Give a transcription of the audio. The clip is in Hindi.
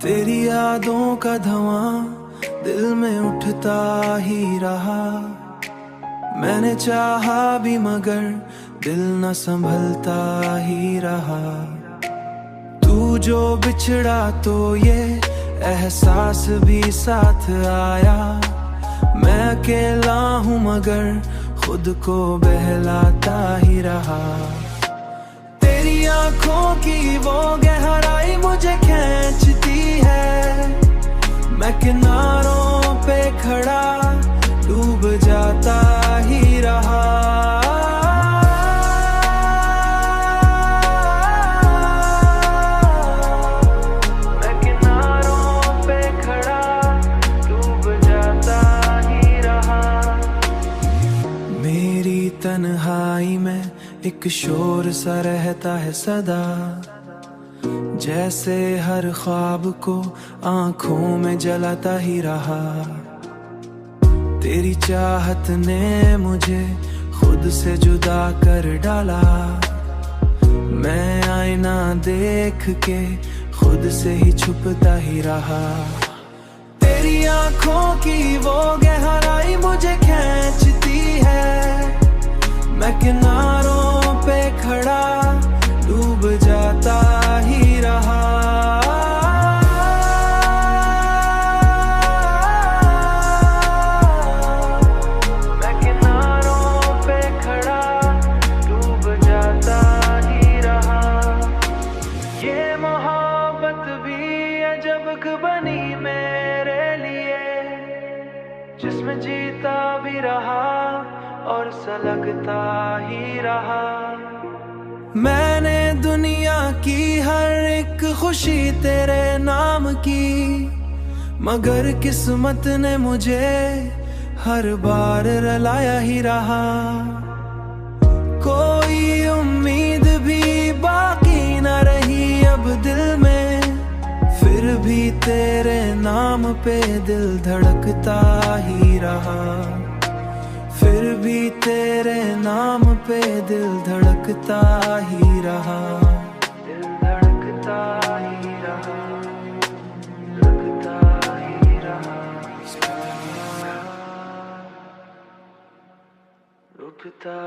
तेरी यादों का धुआं दिल में उठता ही रहा। मैंने चाहा भी मगर दिल न संभलता ही रहा। तू जो बिछड़ा तो ये एहसास भी साथ आया। मैं अकेला हूँ मगर खुद को बहलाता ही रहा। तेरी आंखों की वो गहराई मुझे खींचती है। मैं किनारों पे खड़ा डूब जाता ही रहा। मैं किनारों पे खड़ा डूब जाता ही रहा। मेरी तन्हाई में एक शोर सा रहता है सदा, जैसे हर ख्वाब को आंखों में जलाता ही रहा। तेरी चाहत ने मुझे खुद से जुदा कर डाला। मैं आईना देख के खुद से ही छुपता ही रहा। तेरी आंखों की वो गहराई मुझे खींचती है। मैं किनारों पे खड़ा डूब जाता ही रहा। मैं किनारों पे खड़ा डूब जाता ही रहा। ये मोहब्बत भी अजब बनी मेरे लिए, जिसमें जीता भी रहा और सलगता ही रहा। मैंने दुनिया की हर एक खुशी तेरे नाम की, मगर किस्मत ने मुझे हर बार रुलाया ही रहा। कोई उम्मीद भी बाकी न रही अब दिल में, फिर भी तेरे नाम पे दिल धड़कता ही रहा। फिर भी तेरे नाम पे दिल धड़कता ही रहा। दिल धड़कता ही रहा, धड़कता ही रहा, रुकता